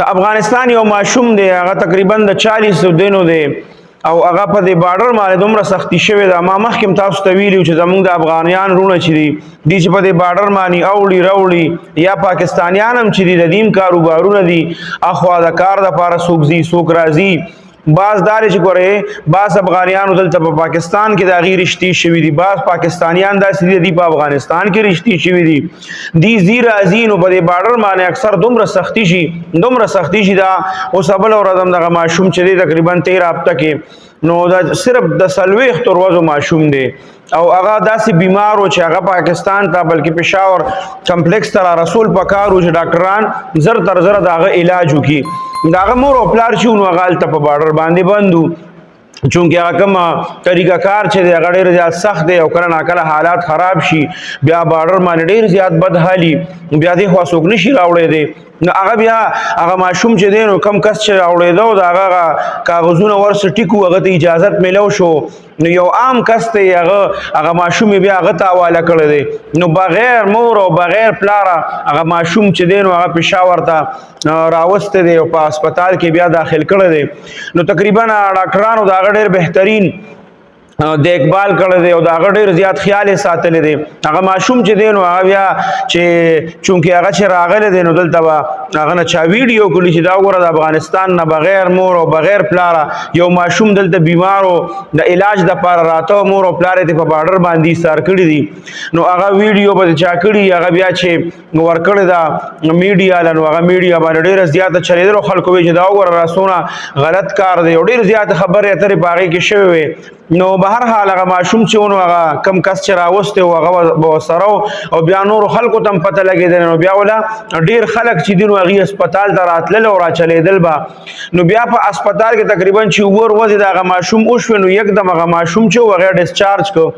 د افغانستان یو ماشوم دی هغه تقریبا د 40 دینو دی او هغه په دې بارډر باندې دومره سختی شوې ده. ما مخکې تاسو ته ویلي چې زمونږ د افغانیان رونه چې دي چې په دې بارډر باندې اوړي راوړي یا پاکستانیان هم چې دي د دیم کاروبارونه دي اخوا د کار دپاره څوک ځي څوک راځي. بعض داري چې ګورې بعض افغانیانو دلته په پاکستان کې د هغې رشتې شوي دي، بعض پاکستانیان داسې دي په افغانستان کې رشتې شوي دي. دي ځي راځي نو په دې بارډر باندې اکثر دومره سختی شي دا اوس بله ورځ هم دغه ماشوم چې دی تقریبا 13 هفته کې نو دا صرف د 40 ورځو ماشوم دی او هغه داسې بیمار و چې هغه پاکستان ته بلکې پېښور کمپلیکس ته را رسول پکار و چې ډاکټران زر تر زره د هغه علاج وکړي. د هغه مور او پلار چې نو هغه هلته په بارډر باندې بند و چونکې هغه کوم طریقه کار چې دی هغه ډېر زیات سخت دی او کله ناکله حالات خراب شي بیا بارډر باندې ډېر زیات بدحالي بیا دې خوا څوک نشي راوړی دی. نو هغه بیا هغه ماشوم چې دی نو کم کس چې راوړېده د هغه کاغذونه ورسره ټیک وو هغه ته اجازت میلو شو نو یو عام کس دی هغه ماشوم یې بیا هغه ته حواله کړی دی نو بغیر مور او بغیر پلاره هغه ماشوم چې دی نو هغه پېښور ته راوستی دی او په هسپتال کې بیا داخل کړی دی. نو تقریبا ډاکټرانو د هغه ډېر بهترین دیکبال کړی دی او د هغه ډېر زیات خیال یې ساتلی دی. هغه ماشوم چې دی نو هغه بیا چې چونکې هغه چې راغلی دی نو دلته به هغه نه چا ویډیو کړي چې دا وګوره د افغانستان نه بغیر مور او بغیر پلاره یو ماشوم دلته بیمار و د علاج دپاره راته مور او پلار یې په بارډر باندې ایثار کړي دي نو هغه ویډیو به چا کړي هغه بیا چې ورکړې ده میډیا له نو هغه میډیا باندې ډېره زیاته چلېدلو خلکو وایي چې دا وګوره راسونه غلط کار دی او ډېر زیاتې خبرې اترې په هغې کې شوې وې. نو به هر حال هغه ماشوم چې ونو هغه کم کس چې راوستی و هغه به ورسره او بیا نورو خلکو ته هم پته لګېدل نو بیا وله ډېر خلک چې دي نو هغې هسپتال ته راتلل او راچلېدل به نو بیا په هسپتال کې تقریبا چې اووه ورځې د هغه ماشوم وشوې نو یکدم هغه ماشوم چې و هغه ډسچارج کړ.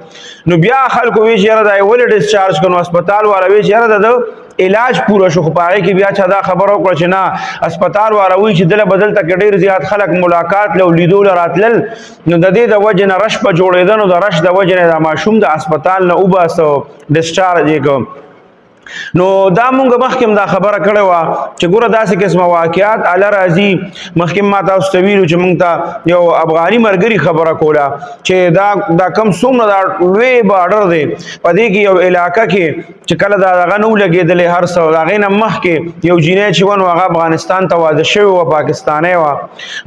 نو بیا خلکو وایي چې یاره دا یې ولې ډسچارج کړ نو هسپتال والا وایي چې یاره د علاج پوره شو خو په هغې کې بیا چا دا خبره وکړه چې نه هسپتال والا وایي چې دله به دلته کې ډېر زیات خلک ملاقات له او لیدو له راتلل نو د دې د وجې نه رش به جوړېده نو د رش د وجې نه دا ماشوم د هسپتال نه وباسه ډسچارج یې کړ. نو دا مونږ مخکې دا خبره کړې وه چې ګوره داسې قسمه واقعات اله راځي. مخکې ما تاسو ته ویلو چې مونږ ته یو افغاني ملګري خبره کوله چې دا کم څومره دا لوی بارډر دی په دې کې یو علاقه کې چې کله دا دغه نه ولګېدلې هر څه د هغې نه مخکې یو جینۍ چې وه نو هغه افغانستان ته واده شوې وه پاکستانی وه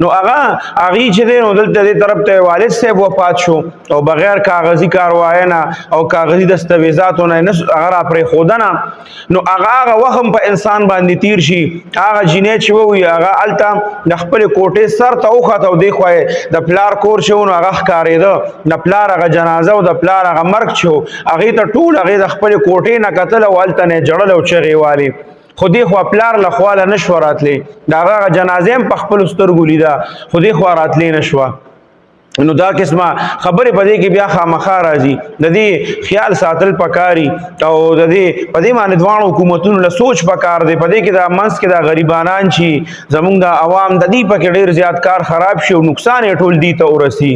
نو هغې چې دی نو دلته دې طرف ته والد صاحب وفات شو او بغیر کاغذي کاروایۍ نه او کاغذي دستاویزاتو نه هغه را پرېښوده نو هغه وخت هم په انسان باندې تیر شي. هغه جینۍ چې ووي هغه هلته د خپلې کوټې سر ته وخته او دې خوا یې د پلار کور چې و نو هغه ښکارېده د پلار هغه جنازه او د پلار هغه مرګ چې و هغې ته ټول هغې د خپلې کوټې نه کتل او هلته نه یې جړل او چغې والې خو دې خوا پلار له خوا له نه شوه راتلی د هغه جنازې هم په خپلو سترګو لیده خو دې خوا راتلی نه شوه. نو دا قسمه خبرې په دې کې بیا خامخا راځي د دې خیال ساتل پکاري او د دې په دې باندې دواړو حکومتونو له سوچ پکار دی په دې کې دا منځ کې دا غریبانان چې زمونږ د عوام د دې پکې ډېر زیات کار خراب شي او نقصان یې ټول دې ته ورسي.